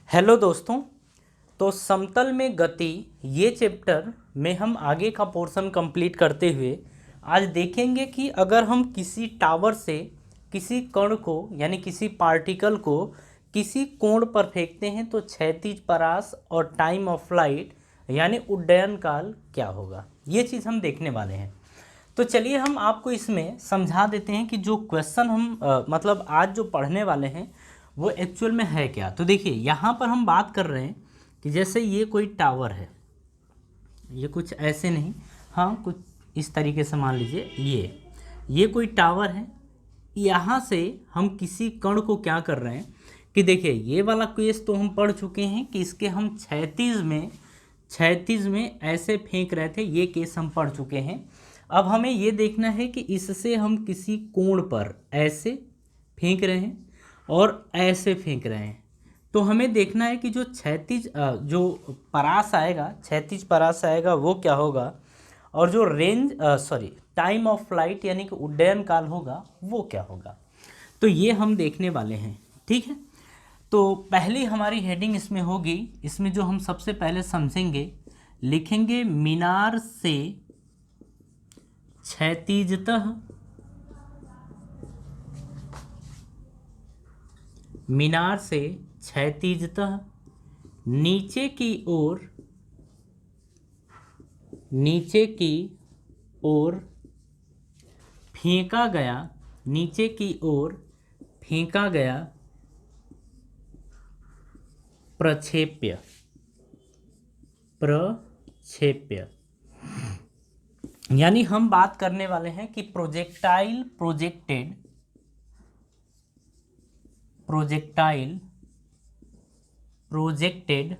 Hello दोस्तों। तो समतल में गति ये चैप्टर में हम आगे का पोर्शन कंप्लीट करते हुए आज देखेंगे कि अगर हम किसी टावर से किसी कण को यानी किसी पार्टिकल को किसी कोण पर फेंकते हैं तो क्षैतिज परास और टाइम ऑफ फ्लाइट यानी उड्डयन काल क्या होगा, ये चीज़ हम देखने वाले हैं। तो चलिए हम आपको इसमें समझा देते हैं कि जो क्वेश्चन हम मतलब आज जो पढ़ने वाले हैं वो एक्चुअल में है क्या। तो देखिए यहाँ पर हम बात कर रहे हैं कि जैसे ये कोई टावर है, ये कुछ ऐसे नहीं, हाँ कुछ इस तरीके से मान लीजिए ये कोई टावर है। यहाँ से हम किसी कण को क्या कर रहे हैं कि देखिए ये वाला केस तो हम पढ़ चुके हैं कि इसके हम क्षैतिज में ऐसे फेंक रहे थे, ये केस हम पढ़ चुके हैं। अब हमें ये देखना है कि इससे हम किसी कोण पर ऐसे फेंक रहे हैं और ऐसे फेंक रहे हैं। तो हमें देखना है कि जो जो क्षैतिज परास आएगा वो क्या होगा और जो टाइम ऑफ फ्लाइट यानी कि उड्डयन काल होगा वो क्या होगा। तो ये हम देखने वाले हैं, ठीक है। तो पहली हमारी हेडिंग इसमें होगी, इसमें जो हम सबसे पहले समझेंगे लिखेंगे मीनार से क्षैतिजतः नीचे की ओर फेंका गया प्रक्षेप्य यानी हम बात करने वाले हैं कि projectile projected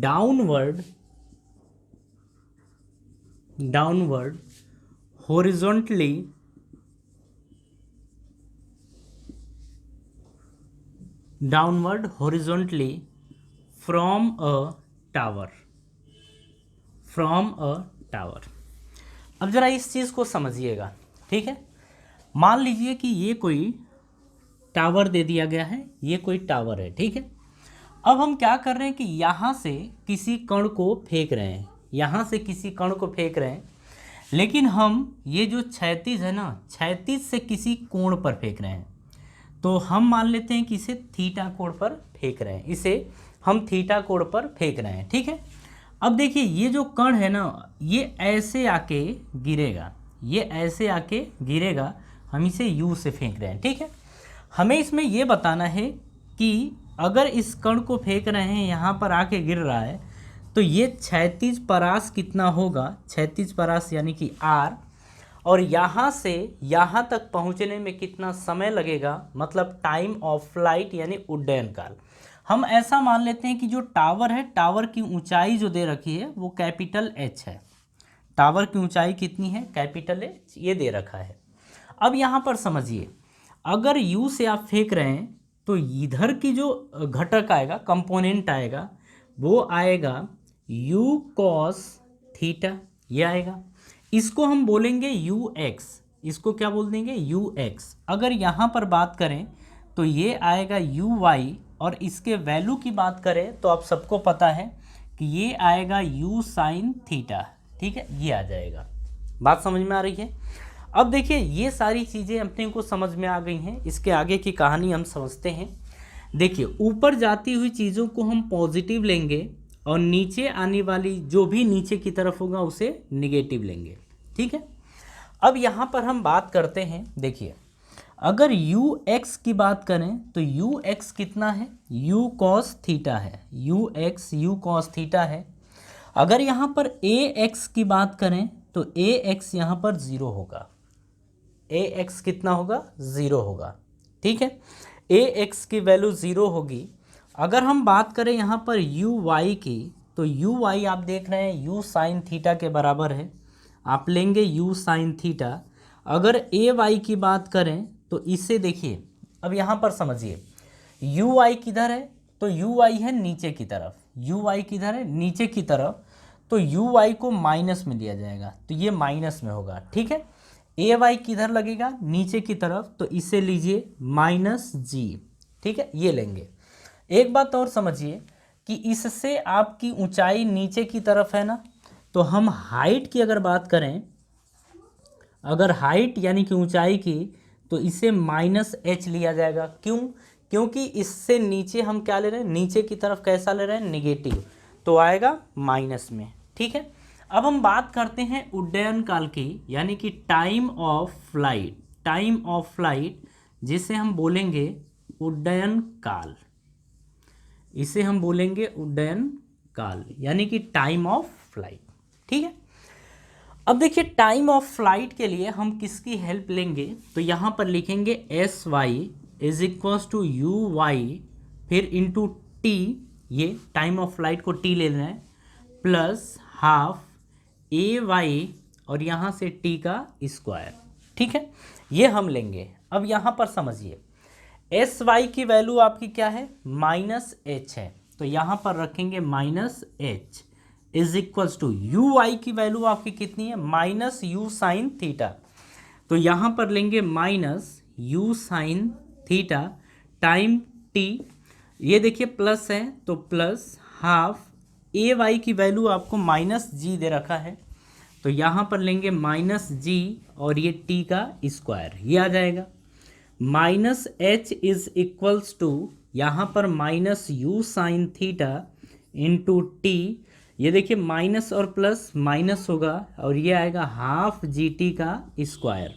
downward horizontally from a tower. अब जरा इस चीज को समझिएगा, ठीक है। मान लीजिए कि ये कोई टावर दे दिया गया है, ये कोई टावर है, ठीक है। अब हम क्या कर रहे हैं कि यहाँ से किसी कण को फेंक रहे हैं, लेकिन हम ये जो क्षैतिज है ना, क्षैतिज से किसी कोण पर फेंक रहे हैं। तो हम मान लेते हैं कि इसे थीटा कोण पर फेंक रहे हैं, ठीक है। अब देखिए ये जो कण है ना, ये ऐसे आके गिरेगा, हम इसे यू से फेंक रहे हैं, ठीक है। हमें इसमें ये बताना है कि अगर इस कण को फेंक रहे हैं, यहाँ पर आके गिर रहा है, तो ये क्षैतिज परास कितना होगा, क्षैतिज परास यानी कि आर, और यहाँ से यहाँ तक पहुँचने में कितना समय लगेगा, मतलब टाइम ऑफ फ्लाइट यानी उड्डयन काल। हम ऐसा मान लेते हैं कि जो टावर है, टावर की ऊंचाई जो दे रखी है वो कैपिटल एच है। टावर की ऊंचाई कितनी है, कैपिटल एच, ये दे रखा है। अब यहाँ पर समझिए, अगर यू से आप फेंक रहे हैं तो इधर की जो घटक आएगा, कंपोनेंट आएगा, वो आएगा यू कॉस थीटा, ये आएगा। इसको हम बोलेंगे यू एक्स, इसको क्या बोल देंगे, यू एक्स। अगर यहाँ पर बात करें तो ये आएगा यू वाई, और इसके वैल्यू की बात करें तो आप सबको पता है कि ये आएगा यू साइन थीटा, ठीक है, ये आ जाएगा। बात समझ में आ रही है। अब देखिए ये सारी चीज़ें अपने को समझ में आ गई हैं, इसके आगे की कहानी हम समझते हैं। देखिए ऊपर जाती हुई चीज़ों को हम पॉजिटिव लेंगे और नीचे आने वाली जो भी नीचे की तरफ होगा उसे निगेटिव लेंगे, ठीक है। अब यहाँ पर हम बात करते हैं, देखिए अगर यू एक्स की बात करें तो यू एक्स कितना है, यू कॉस थीटा है, यू कॉस थीटा है। अगर यहाँ पर ए एक्स की बात करें तो ए एक्स यहाँ पर ज़ीरो होगा, ए एक्स कितना होगा, ज़ीरो होगा, ठीक है। ए एक्स की वैल्यू ज़ीरो होगी। अगर हम बात करें यहाँ पर यू वाई की, तो यू वाई आप देख रहे हैं यू साइन थीटा के बराबर है, आप लेंगे यू साइन थीटा। अगर ए वाई की बात करें तो इससे देखिए, अब यहाँ पर समझिए यू वाई किधर है, तो यू वाई है नीचे की तरफ, यू वाई किधर है, नीचे की तरफ, तो यू वाई को माइनस में लिया जाएगा, तो ये माइनस में होगा, ठीक है। ए वाई किधर लगेगा, नीचे की तरफ, तो इसे लीजिए माइनस जी, ठीक है, ये लेंगे। एक बात और समझिए कि इससे आपकी ऊंचाई नीचे की तरफ है ना, तो हम हाइट की अगर बात करें, अगर हाइट यानी कि ऊंचाई की, तो इसे -h लिया जाएगा। क्यों? क्योंकि इससे नीचे हम क्या ले रहे हैं, नीचे की तरफ कैसा ले रहे हैं, निगेटिव, तो आएगा माइनस में। ठीक है, अब हम बात करते हैं उड्डयन काल की, यानी कि time of flight. Time of flight जिसे हम बोलेंगे उड्डयन काल, इसे हम बोलेंगे उड्डयन काल, यानी कि टाइम ऑफ फ्लाइट। ठीक है, अब देखिए टाइम ऑफ फ्लाइट के लिए हम किसकी हेल्प लेंगे, तो यहां पर लिखेंगे s y is equals to u y, फिर इंटू टी, ये टाइम ऑफ फ्लाइट को टी ले लेना है, प्लस हाफ ए वाई और यहां से टी का स्क्वायर। ठीक है, ये हम लेंगे। अब यहां पर समझिए एस वाई की वैल्यू आपकी क्या है, -h है, तो यहां पर रखेंगे -h is equals to u y की वैल्यू आपकी कितनी है, -u साइन थीटा, तो यहां पर लेंगे -u sine theta time T, ये देखिए प्लस है तो प्लस हाफ ए वाई की वैल्यू आपको -g दे रखा है, तो यहां पर लेंगे -g और ये t का स्क्वायर, ये आ जाएगा। -h इज इक्वल्स टू यहाँ पर -u sine theta into t, ये देखिए माइनस और प्लस माइनस होगा और ये आएगा हाफ जी टी का स्क्वायर।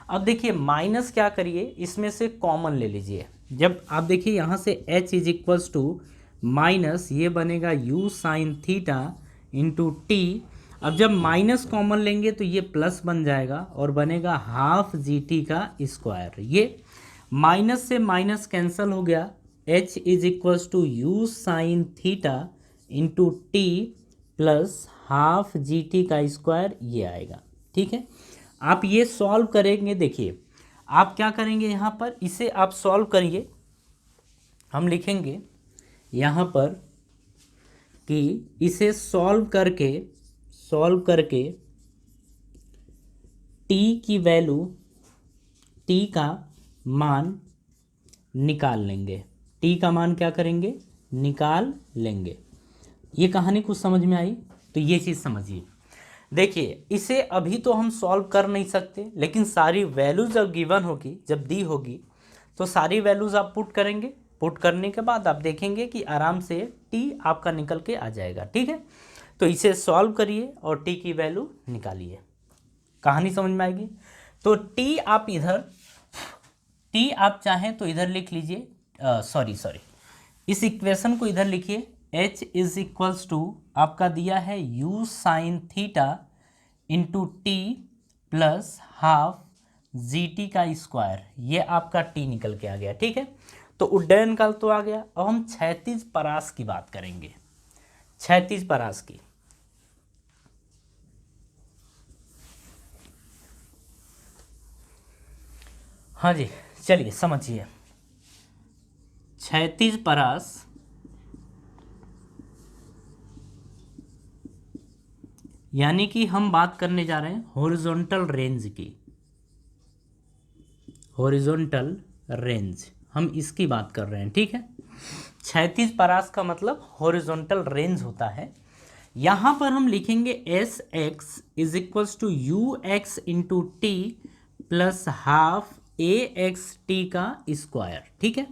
अब देखिए माइनस क्या करिए, इसमें से कॉमन ले लीजिए। जब आप देखिए यहाँ से h is equals to minus, ये बनेगा u sine theta into t, अब जब माइनस कॉमन लेंगे तो ये प्लस बन जाएगा और बनेगा हाफ जी टी का स्क्वायर। ये माइनस से माइनस कैंसिल हो गया, h is equals to u sine theta into t plus half g t का स्क्वायर, ये आएगा। ठीक है, आप ये सॉल्व करेंगे, देखिए आप क्या करेंगे, यहाँ पर इसे आप सॉल्व करिए, हम लिखेंगे यहाँ पर कि इसे सॉल्व करके t की वैल्यू, t का मान निकाल लेंगे, t का मान क्या करेंगे, निकाल लेंगे। ये कहानी कुछ समझ में आई? तो ये चीज़ समझिए। देखिए इसे अभी तो हम सॉल्व कर नहीं सकते, लेकिन सारी वैल्यूज जब गिवन होगी, जब दी होगी, तो सारी वैल्यूज आप पुट करेंगे, पुट करने के बाद आप देखेंगे कि आराम से t आपका निकल के आ जाएगा। ठीक है, तो इसे सॉल्व करिए और t की वैल्यू निकालिए, कहानी समझ में आएगी। तो t आप चाहें तो इधर लिख लीजिए, सॉरी इस इक्वेशन को इधर लिखिए, h इज इक्वल्स टू आपका दिया है u sine theta into t plus half g t का स्क्वायर, ये आपका t निकल के आ गया। ठीक है, तो उड्डयन काल तो आ गया। अब हम क्षैतिज परास की बात करेंगे, क्षैतिज परास की। हाँ जी, चलिए समझिए, क्षैतिज परास यानी कि हम बात करने जा रहे हैं हॉरिजॉन्टल रेंज की, हॉरिजॉन्टल रेंज हम इसकी बात कर रहे हैं। ठीक है, क्षैतिज परास का मतलब हॉरिजॉन्टल रेंज होता है। यहाँ पर हम लिखेंगे s x is equals to u x into t plus half a x t का स्क्वायर। ठीक है,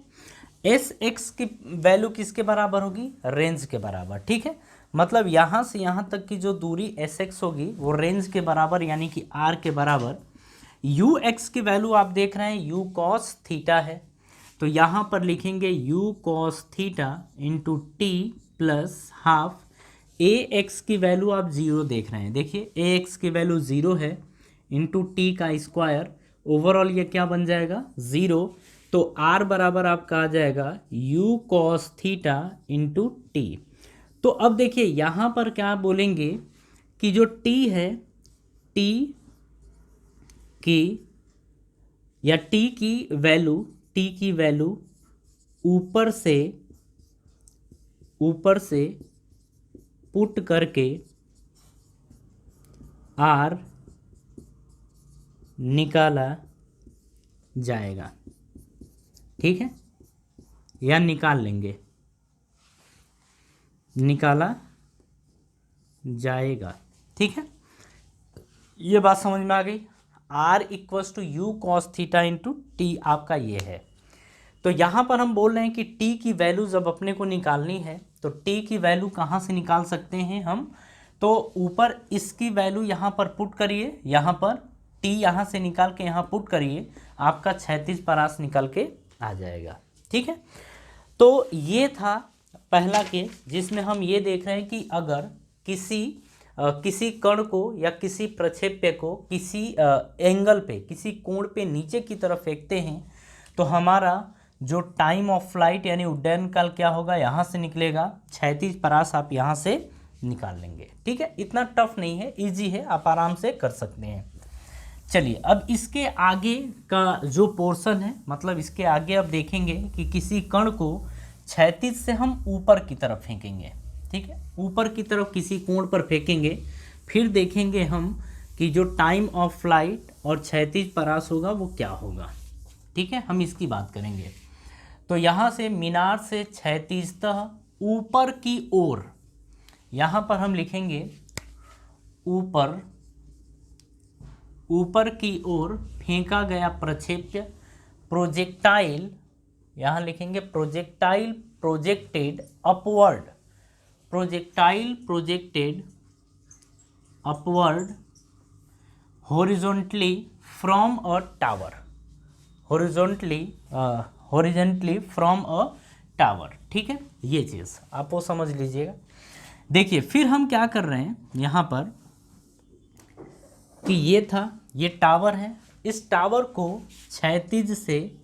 एस एक्स की वैल्यू किसके बराबर होगी, रेंज के बराबर। ठीक है, मतलब यहाँ से यहाँ तक की जो दूरी एस एक्स होगी वो रेंज के बराबर, यानी कि आर के बराबर। यू एक्स की वैल्यू आप देख रहे हैं यू कॉस थीटा है, तो यहाँ पर लिखेंगे you cos theta into t plus half a x की वैल्यू आप 0 देख रहे हैं, देखिए ए एक्स की वैल्यू 0 है इंटू टी का स्क्वायर, ओवरऑल ये क्या बन जाएगा 0, तो आर बराबर आपका आ जाएगा you cos theta into T. तो अब देखिए यहाँ पर क्या बोलेंगे कि जो t है, t की या t की वैल्यू ऊपर से पुट करके r निकाला जाएगा। ठीक है, या निकाल लेंगे, निकाला जाएगा। ठीक है, ये बात समझ में आ गई। R equals to u cos theta into t आपका ये है। तो यहाँ पर हम बोल रहे हैं कि t की वैल्यू जब अपने को निकालनी है तो t की वैल्यू कहाँ से निकाल सकते हैं हम, तो ऊपर इसकी वैल्यू यहाँ पर पुट करिए, यहाँ पर t यहाँ से निकाल के यहाँ पुट करिए, आपका 36 परास निकल के आ जाएगा। ठीक है, तो ये था पहला केस जिसमें हम ये देख रहे हैं कि अगर किसी कण को या किसी प्रक्षेप्य को किसी एंगल पे, किसी कोण पे नीचे की तरफ फेंकते हैं तो हमारा जो टाइम ऑफ फ्लाइट यानी उड्डयन काल क्या होगा, यहाँ से निकलेगा। 36 परास आप यहाँ से निकाल लेंगे। ठीक है, इतना टफ नहीं है, इजी है, आप आराम से कर सकते हैं। चलिए अब इसके आगे का जो पोर्शन है, मतलब इसके आगे अब देखेंगे कि किसी कण को क्षैतिज से हम ऊपर की तरफ फेंकेंगे। ठीक है, ऊपर की तरफ किसी कोण पर फेंकेंगे, फिर देखेंगे हम कि जो टाइम ऑफ फ्लाइट और क्षैतिज परास होगा वो क्या होगा। ठीक है, हम इसकी बात करेंगे। तो यहाँ से मीनार से क्षैतिजतः ऊपर की ओर, यहाँ पर हम लिखेंगे ऊपर की ओर फेंका गया प्रक्षेप्य प्रोजेक्टाइल, यहाँ लिखेंगे projectile projected upward, projectile projected upward horizontally from a tower, horizontally from a tower. ठीक है, ये चीज़ आप वो समझ लीजिएगा। देखिए फिर हम क्या कर रहे हैं यहाँ पर कि ये टावर है, इस टावर को क्षैतिज से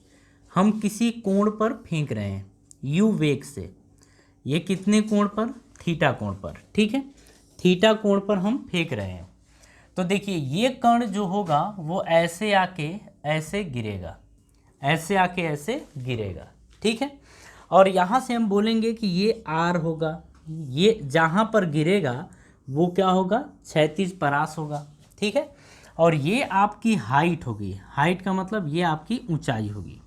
हम किसी कोण पर फेंक रहे हैं u वेग से। ये कितने कोण पर, थीटा कोण पर। ठीक है, थीटा कोण पर हम फेंक रहे हैं। तो देखिए ये कण जो होगा वो ऐसे आके ऐसे गिरेगा, ऐसे आके ऐसे गिरेगा। ठीक है, और यहाँ से हम बोलेंगे कि ये r होगा, ये जहाँ पर गिरेगा वो क्या होगा, क्षैतिज परास होगा। ठीक है, और ये आपकी हाइट होगी, हाइट का मतलब ये आपकी ऊंचाई होगी।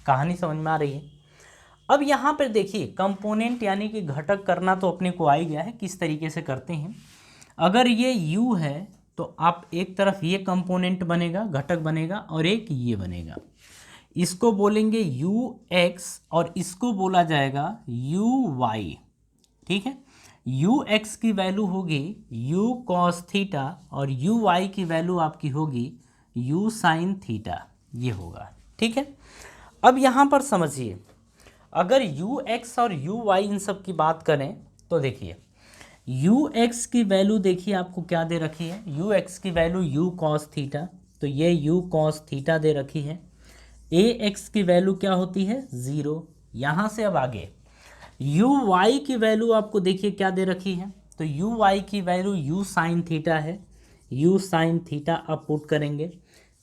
कहानी समझ में आ रही है। अब यहाँ पर देखिए कंपोनेंट यानी कि घटक करना तो अपने को आ ही गया है, किस तरीके से करते हैं। अगर ये u है तो आप एक तरफ ये कंपोनेंट बनेगा, घटक बनेगा, और एक ये बनेगा। इसको बोलेंगे ux और इसको बोला जाएगा uy। ठीक है, ux की वैल्यू होगी u cos थीटा और uy की वैल्यू आपकी होगी u sin थीटा, ये होगा। ठीक है, अब यहाँ पर समझिए अगर ux और uy इन सब की बात करें तो देखिए ux की वैल्यू देखिए आपको क्या दे रखी है, ux की वैल्यू u cos थीटा, तो ये u cos थीटा दे रखी है। ax की वैल्यू क्या होती है, 0। यहाँ से अब आगे uy की वैल्यू आपको देखिए क्या दे रखी है, तो uy की वैल्यू u sin थीटा है, u sin थीटा आप पुट करेंगे।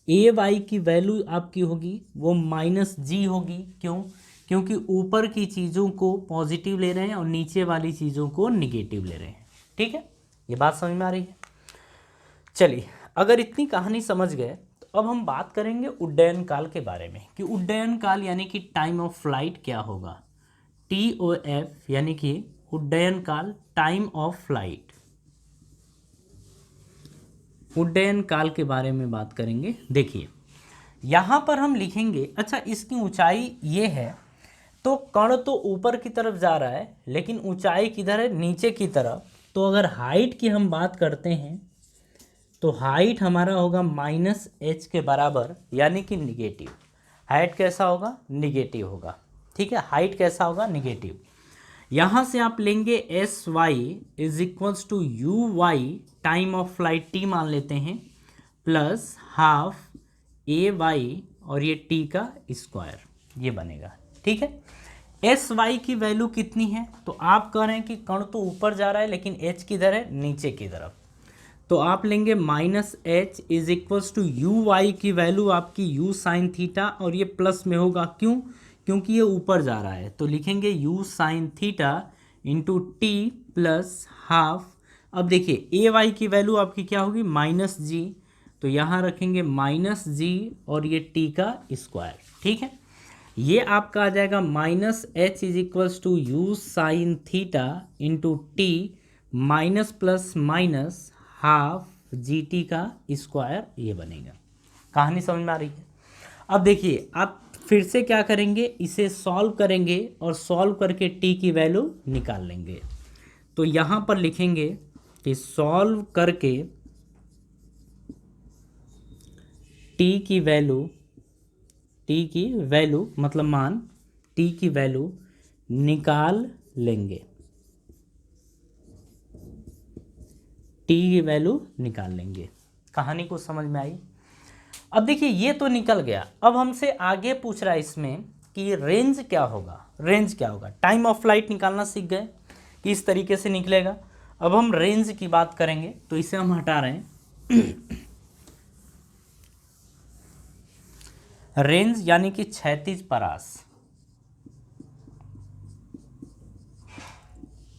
ay की वैल्यू आपकी होगी वो -g होगी, क्यों, क्योंकि ऊपर की चीज़ों को पॉजिटिव ले रहे हैं और नीचे वाली चीज़ों को निगेटिव ले रहे हैं। ठीक है, ये बात समझ में आ रही है। चलिए अगर इतनी कहानी समझ गए तो अब हम बात करेंगे उड्डयन काल के बारे में कि उड्डयन काल यानी कि टाइम ऑफ फ्लाइट क्या होगा। TOF यानी कि उड्डयन काल, टाइम ऑफ फ्लाइट, उड्डयन काल के बारे में बात करेंगे। देखिए यहाँ पर हम लिखेंगे, अच्छा इसकी ऊंचाई ये है, तो कण तो ऊपर की तरफ जा रहा है लेकिन ऊंचाई किधर है, नीचे की तरफ। तो अगर हाइट की हम बात करते हैं तो हाइट हमारा होगा -h के बराबर, यानी कि निगेटिव। हाइट कैसा होगा, निगेटिव होगा। ठीक है, हाइट कैसा होगा, निगेटिव। यहाँ से आप लेंगे SY is equals to UY, time of flight t मान लेते हैं, प्लस हाफ AY और ये t का स्क्वायर, ये बनेगा। ठीक है, SY की वैल्यू कितनी है, तो आप कह रहे हैं कि कण तो ऊपर जा रहा है लेकिन h किधर है, नीचे की तरफ। तो आप लेंगे -h is equals to UY की वैल्यू आपकी u sin थीटा, और ये प्लस में होगा, क्यों, क्योंकि ये ऊपर जा रहा है। तो लिखेंगे u sin theta into t plus half. अब देखिए AY की वैल्यू आपकी क्या होगी, -g, तो यहाँ रखेंगे -g और ये t का स्क्वायर। ठीक है, ये आपका आ जाएगा minus h is equals to u sine theta into t minus plus minus half g t का स्क्वायर, ये बनेगा। कहानी समझ में आ रही है? अब देखिए आप फिर से क्या करेंगे, इसे सॉल्व करेंगे और सॉल्व करके टी की वैल्यू निकाल लेंगे। तो यहाँ पर लिखेंगे कि सॉल्व करके टी की वैल्यू मतलब मान टी की वैल्यू निकाल लेंगे, टी की वैल्यू निकाल लेंगे। कहानी को समझ में आई? अब देखिए ये तो निकल गया, अब हमसे आगे पूछ रहा है इसमें कि रेंज क्या होगा। रेंज क्या होगा? टाइम ऑफ फ्लाइट निकालना सीख गए कि इस तरीके से निकलेगा। अब हम रेंज की बात करेंगे, तो इसे हम हटा रहे हैं। रेंज यानी कि क्षैतिज परास,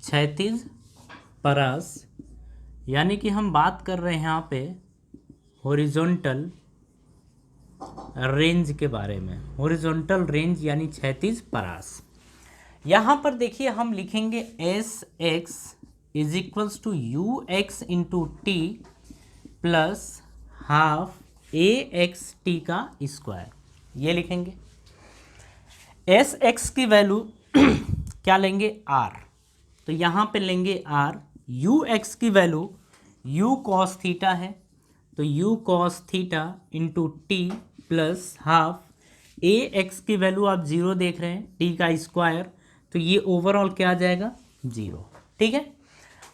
क्षैतिज परास यानी कि हम बात कर रहे हैं यहाँ पे हॉरिजॉन्टल रेंज के बारे में। हॉरिजॉन्टल रेंज यानी क्षैतिज परास। यहाँ पर देखिए हम लिखेंगे s x is equals to u x into t plus half a x t का स्क्वायर, ये लिखेंगे। एस एक्स की वैल्यू क्या लेंगे? आर, तो यहाँ पे लेंगे आर। यू एक्स की वैल्यू यू कॉस थीटा है, तो you cos theta into t plus half a x की वैल्यू आप 0 देख रहे हैं, टी का स्क्वायर, तो ये ओवरऑल क्या आ जाएगा? 0। ठीक है।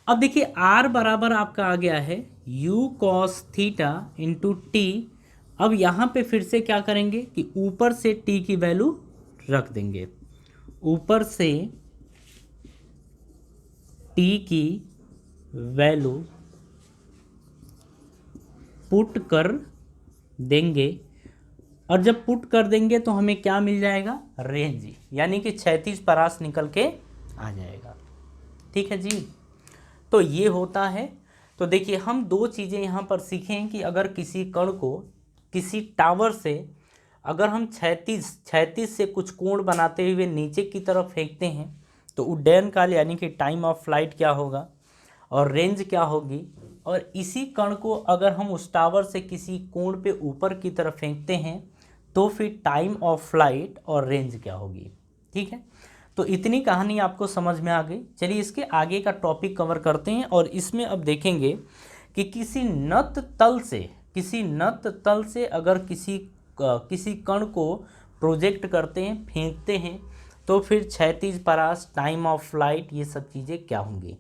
अब देखिए आर बराबर आपका आ गया है you cos theta into t. अब यहाँ पे फिर से क्या करेंगे कि ऊपर से टी की वैल्यू रख देंगे, ऊपर से टी की वैल्यू पुट कर देंगे, और जब पुट कर देंगे तो हमें क्या मिल जाएगा? रेंज, यानी कि क्षैतिज परास निकल के आ जाएगा। ठीक है जी, तो ये होता है। तो देखिए हम दो चीज़ें यहाँ पर सीखें कि अगर किसी कण को किसी टावर से अगर हम क्षैतिज से कुछ कोण बनाते हुए नीचे की तरफ फेंकते हैं तो उड्डयन काल यानी कि टाइम ऑफ फ्लाइट क्या होगा और रेंज क्या होगी, और इसी कण को अगर हम उस टावर से किसी कोण पे ऊपर की तरफ फेंकते हैं तो फिर टाइम ऑफ फ्लाइट और रेंज क्या होगी। ठीक है, तो इतनी कहानी आपको समझ में आ गई। चलिए इसके आगे का टॉपिक कवर करते हैं, और इसमें अब देखेंगे कि किसी नत तल से अगर किसी कण को प्रोजेक्ट करते हैं, फेंकते हैं, तो फिर क्षैतिज परास, टाइम ऑफ फ्लाइट, ये सब चीज़ें क्या होंगी।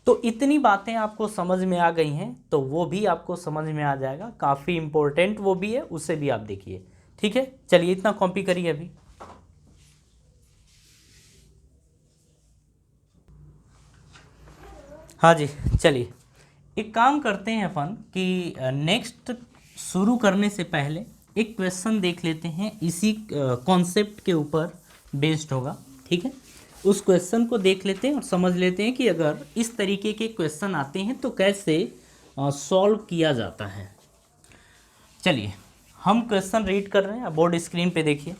तो इतनी बातें आपको समझ में आ गई हैं, तो वो भी आपको समझ में आ जाएगा, काफ़ी इम्पोर्टेंट वो भी है, उसे भी आप देखिए। ठीक है, चलिए इतना कॉपी करिए अभी। हाँ जी, चलिए एक काम करते हैं अपन कि नेक्स्ट शुरू करने से पहले एक क्वेश्चन देख लेते हैं, इसी कॉन्सेप्ट के ऊपर बेस्ड होगा। ठीक है, उस क्वेश्चन को देख लेते हैं और समझ लेते हैं कि अगर इस तरीके के क्वेश्चन आते हैं तो कैसे सॉल्व किया जाता है। चलिए हम क्वेश्चन रीड कर रहे हैं, बोर्ड स्क्रीन पे देखिए।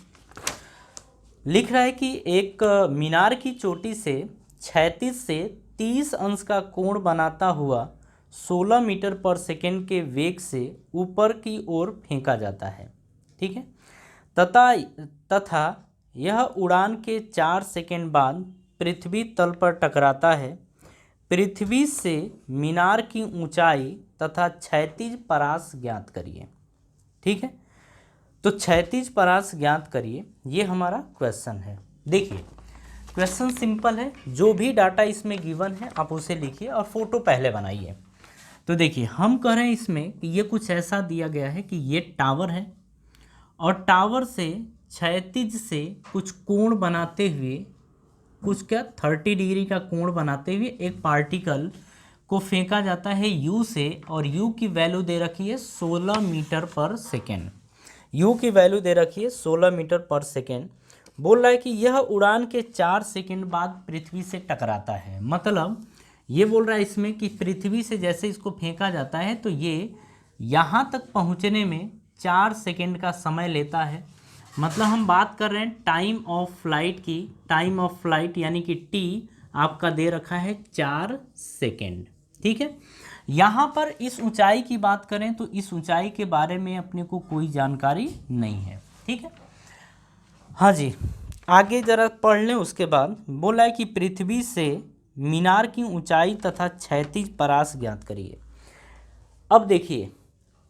लिख रहा है कि एक मीनार की चोटी से क्षैतिज से 30 अंश का कोण बनाता हुआ 16 मीटर पर सेकेंड के वेग से ऊपर की ओर फेंका जाता है। ठीक है, तथा यह उड़ान के 4 सेकेंड बाद पृथ्वी तल पर टकराता है। पृथ्वी से मीनार की ऊंचाई तथा क्षैतिज परास ज्ञात करिए। ठीक है, तो क्षैतिज परास ज्ञात करिए, ये हमारा क्वेश्चन है। देखिए क्वेश्चन सिंपल है, जो भी डाटा इसमें गिवन है आप उसे लिखिए और फोटो पहले बनाइए। तो देखिए हम कह रहे हैं इसमें कि ये कुछ ऐसा दिया गया है कि ये टावर है और टावर से क्षैतिज से कुछ कोण बनाते हुए, कुछ क्या 30 डिग्री का कोण बनाते हुए एक पार्टिकल को फेंका जाता है यू से, और यू की वैल्यू दे रखी है 16 मीटर पर सेकेंड। यू की वैल्यू दे रखी है 16 मीटर पर सेकेंड। बोल रहा है कि यह उड़ान के 4 सेकेंड बाद पृथ्वी से टकराता है। मतलब ये बोल रहा है इसमें कि पृथ्वी से जैसे इसको फेंका जाता है तो ये यहाँ तक पहुँचने में 4 सेकेंड का समय लेता है, मतलब हम बात कर रहे हैं टाइम ऑफ फ्लाइट की। टाइम ऑफ फ्लाइट यानी कि टी आपका दे रखा है 4 सेकेंड। ठीक है, यहाँ पर इस ऊंचाई की बात करें तो इस ऊंचाई के बारे में अपने को कोई जानकारी नहीं है। ठीक है, हाँ जी, आगे जरा पढ़ लें। उसके बाद बोला है कि पृथ्वी से मीनार की ऊंचाई तथा क्षैतिज परास ज्ञात करिए। अब देखिए,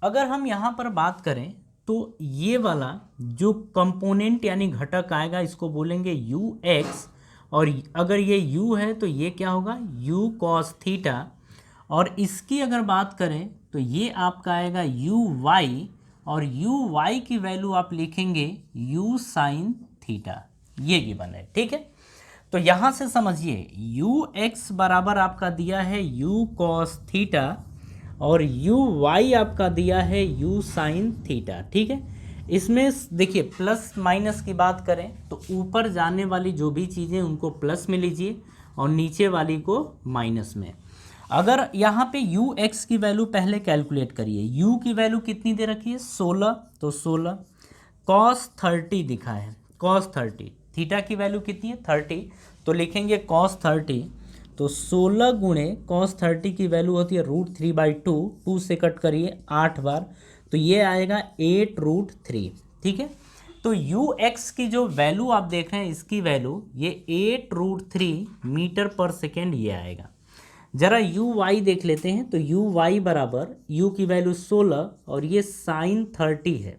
अगर हम यहाँ पर बात करें तो ये वाला जो कंपोनेंट यानी घटक आएगा इसको बोलेंगे यू एक्स, और अगर ये u है तो ये क्या होगा u cos थीटा, और इसकी अगर बात करें तो ये आपका आएगा यू वाई, और यू वाई की वैल्यू आप लिखेंगे u साइन थीटा। ये गिवन है। ठीक है, तो यहाँ से समझिए यू एक्स बराबर आपका दिया है u cos थीटा, और यू वाई आपका दिया है u साइन थीटा। ठीक है, इसमें देखिए प्लस माइनस की बात करें तो ऊपर जाने वाली जो भी चीज़ें उनको प्लस में लीजिए और नीचे वाली को माइनस में। अगर यहाँ पे यू एक्स की वैल्यू पहले कैलकुलेट करिए, यू की वैल्यू कितनी दे रखी है 16, तो 16 cos 30 दिखा है, cos 30, थीटा की वैल्यू कितनी है 30, तो लिखेंगे cos 30, तो 16 गुणे cos 30 की वैल्यू होती है √3/2, 2 से कट करिए 8 बार, तो ये आएगा 8√3। ठीक है, तो यू एक्स की जो वैल्यू आप देख रहे हैं इसकी वैल्यू ये 8√3 मीटर पर सेकेंड ये आएगा। जरा यू वाई देख लेते हैं, तो यू वाई बराबर यू की वैल्यू 16 और ये साइन 30 है,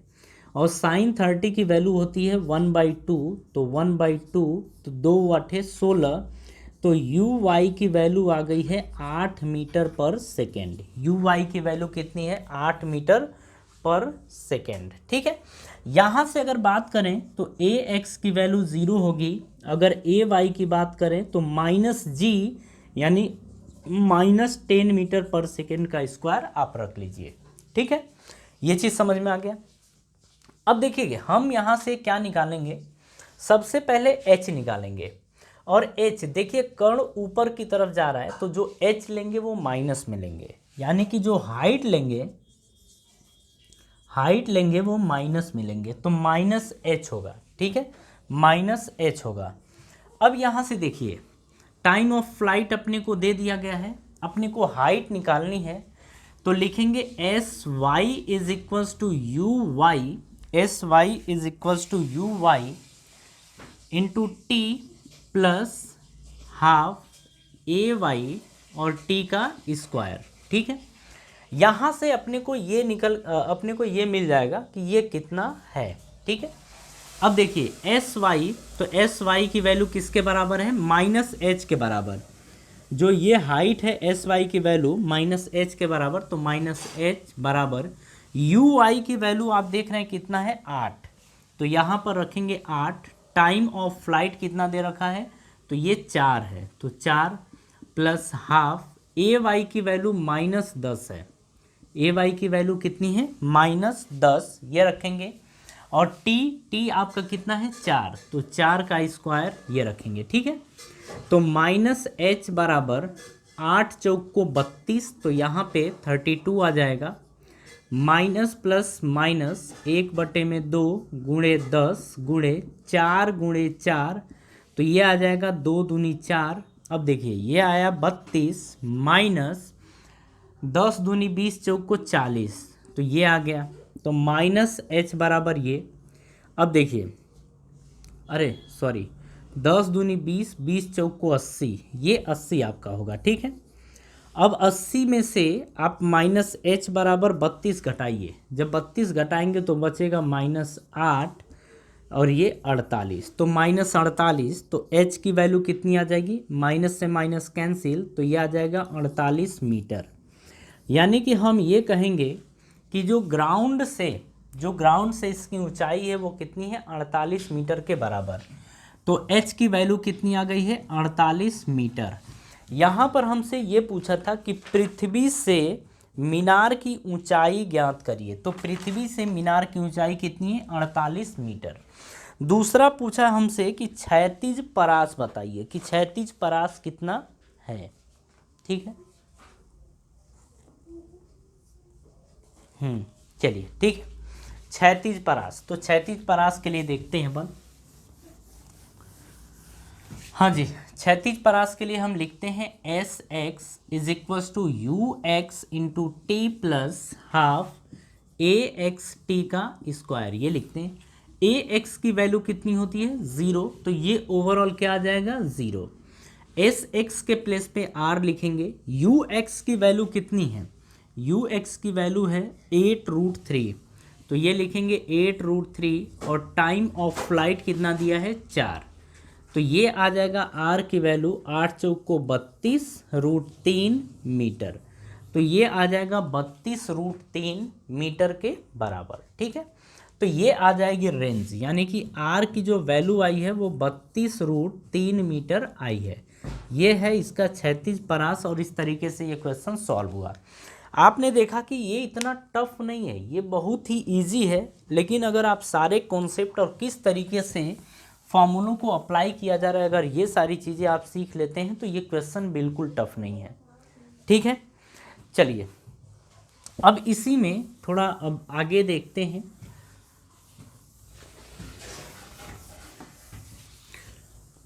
और साइन 30 की वैल्यू होती है 1/2, तो 1/2 तो 2 8 16, तो यू वाई की वैल्यू आ गई है 8 मीटर पर सेकेंड। यू वाई की वैल्यू कितनी है 8 मीटर पर सेकेंड। ठीक है, यहाँ से अगर बात करें तो ए एक्स की वैल्यू 0 होगी, अगर ए वाई की बात करें तो -g यानी -10 मीटर पर सेकेंड का स्क्वायर आप रख लीजिए। ठीक है, ये चीज़ समझ में आ गया। अब देखिए हम यहाँ से क्या निकालेंगे, सबसे पहले h निकालेंगे, और h देखिए कर्ण ऊपर की तरफ जा रहा है तो जो h लेंगे वो माइनस में लेंगे, यानी कि जो हाइट लेंगे वो माइनस में लेंगे, तो -h होगा। ठीक है, -h होगा। अब यहाँ से देखिए टाइम ऑफ फ्लाइट अपने को दे दिया गया है, अपने को हाइट निकालनी है, तो लिखेंगे s y is equals to u y, s y is equals to u y into t plus half a y और टी का स्क्वायर। ठीक है, यहाँ से अपने को ये मिल जाएगा कि ये कितना है। ठीक है, अब देखिए एस वाई, तो एस वाई की वैल्यू किसके बराबर है -h के बराबर, जो ये हाइट है एस वाई की वैल्यू -h के बराबर, तो -h बराबर यू वाई की वैल्यू आप देख रहे हैं कितना है 8, तो यहाँ पर रखेंगे 8, टाइम ऑफ फ्लाइट कितना दे रखा है तो ये 4 है, तो 4 प्लस हाफ ए वाई की वैल्यू -10 है, ए वाई की वैल्यू कितनी है -10 ये रखेंगे, और टी आपका कितना है 4, तो 4 का स्क्वायर ये रखेंगे। ठीक है, तो -h बराबर 8 चौक को 32, तो यहाँ पे 32 आ जाएगा, माइनस प्लस माइनस 1/2 गुणे 10 गुणे 4 गुणे 4, तो ये आ जाएगा 2 दूनी 4। अब देखिए ये आया 32 माइनस 10 दूनी 20 चौक को 40, तो ये आ गया, तो -h बराबर ये। अब देखिए, अरे सॉरी 10 दूनी 20, 20 चौक को 80, ये 80 आपका होगा। ठीक है, अब 80 में से आप -h बराबर 32 घटाइए, जब 32 घटाएंगे तो बचेगा -8 और ये 48, तो -48, तो h की वैल्यू कितनी आ जाएगी, माइनस से माइनस कैंसिल, तो ये आ जाएगा 48 मीटर। यानी कि हम ये कहेंगे कि जो ग्राउंड से इसकी ऊंचाई है वो कितनी है 48 मीटर के बराबर, तो h की वैल्यू कितनी आ गई है 48 मीटर। यहाँ पर हमसे ये पूछा था कि पृथ्वी से मीनार की ऊंचाई ज्ञात करिए, तो पृथ्वी से मीनार की ऊंचाई कितनी है 48 मीटर। दूसरा पूछा हमसे कि क्षैतिज परास बताइए कि क्षैतिज परास कितना है। ठीक है, चलिए ठीक है, क्षैतिज परास। तो क्षैतिज परास के लिए देखते हैं अपन। हाँ जी, क्षैतिज परास के लिए हम लिखते हैं s x is equals to u x into t plus half a x t का स्क्वायर, ये लिखते हैं। ए एक्स की वैल्यू कितनी होती है 0, तो ये ओवरऑल क्या आ जाएगा 0। एस एक्स के प्लेस पे आर लिखेंगे। यू एक्स की वैल्यू कितनी है, यू एक्स की वैल्यू है 8√3, तो ये लिखेंगे 8√3 और टाइम ऑफ फ्लाइट कितना दिया है 4, तो ये आ जाएगा आर की वैल्यू 8 चौक को 32√3 मीटर, तो ये आ जाएगा 32√3 मीटर के बराबर। ठीक है, तो ये आ जाएगी रेंज, यानी कि आर की जो वैल्यू आई है वो 32√3 मीटर आई है। ये है इसका क्षैतिज परास और इस तरीके से ये क्वेश्चन सॉल्व हुआ। आपने देखा कि ये इतना टफ नहीं है, ये बहुत ही इजी है, लेकिन अगर आप सारे कॉन्सेप्ट और किस तरीके से फॉर्मूलों को अप्लाई किया जा रहा है, अगर ये सारी चीज़ें आप सीख लेते हैं तो ये क्वेश्चन बिल्कुल टफ नहीं है। ठीक है, चलिए अब इसी में थोड़ा अब आगे देखते हैं।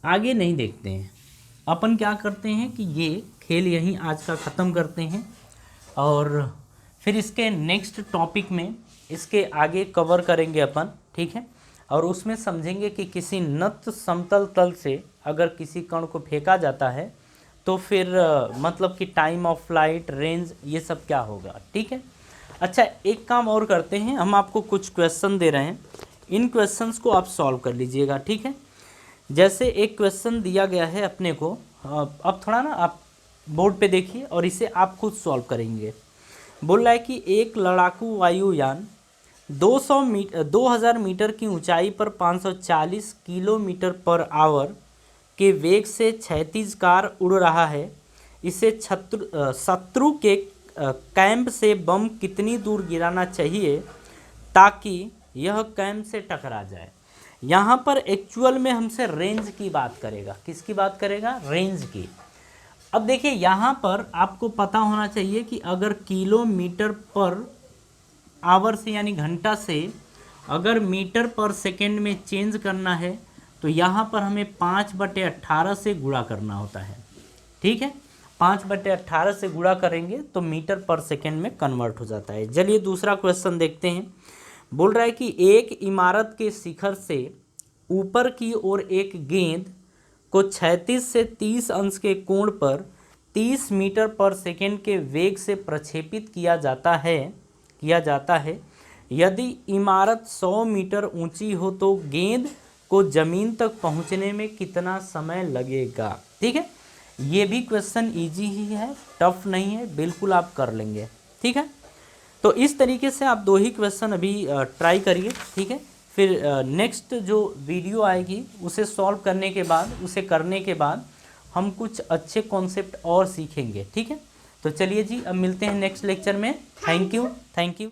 आगे नहीं देखते हैं, अपन क्या करते हैं कि ये खेल यहीं आज का ख़त्म करते हैं और फिर इसके नेक्स्ट टॉपिक में इसके आगे कवर करेंगे अपन। ठीक है, और उसमें समझेंगे कि किसी नत समतल तल से अगर किसी कण को फेंका जाता है तो फिर मतलब कि टाइम ऑफ फ्लाइट, रेंज, ये सब क्या होगा। ठीक है, अच्छा एक काम और करते हैं, हम आपको कुछ क्वेश्चन दे रहे हैं, इन क्वेश्चंस को आप सॉल्व कर लीजिएगा। ठीक है, जैसे एक क्वेश्चन दिया गया है अपने को, अब थोड़ा ना आप बोर्ड पे देखिए और इसे आप खुद सॉल्व करेंगे। बोल रहा है कि एक लड़ाकू वायुयान 2000 मीटर की ऊंचाई पर 540 किलोमीटर पर आवर के वेग से क्षैतिज कार उड़ रहा है। इसे शत्रु के कैंप से बम कितनी दूर गिराना चाहिए ताकि यह कैंप से टकरा जाए। यहाँ पर एक्चुअल में हमसे रेंज की बात करेगा। किसकी बात करेगा, रेंज की। अब देखिए यहाँ पर आपको पता होना चाहिए कि अगर किलोमीटर पर आवर से यानी घंटा से अगर मीटर पर सेकेंड में चेंज करना है तो यहाँ पर हमें 5/18 से गुणा करना होता है। ठीक है, 5/18 से गुणा करेंगे तो मीटर पर सेकेंड में कन्वर्ट हो जाता है। चलिए दूसरा क्वेश्चन देखते हैं। बोल रहा है कि एक इमारत के शिखर से ऊपर की ओर एक गेंद को 36 से 30 अंश के कोण पर 30 मीटर पर सेकेंड के वेग से प्रक्षेपित किया जाता है। यदि इमारत 100 मीटर ऊंची हो तो गेंद को जमीन तक पहुंचने में कितना समय लगेगा। ठीक है, ये भी क्वेश्चन इजी ही है, टफ नहीं है, बिल्कुल आप कर लेंगे। ठीक है, तो इस तरीके से आप 2 ही क्वेश्चन अभी ट्राई करिए। ठीक है, फिर नेक्स्ट जो वीडियो आएगी उसे सॉल्व करने के बाद, उसे करने के बाद हम कुछ अच्छे कॉन्सेप्ट और सीखेंगे। ठीक है, तो चलिए जी अब मिलते हैं नेक्स्ट लेक्चर में। Thank you.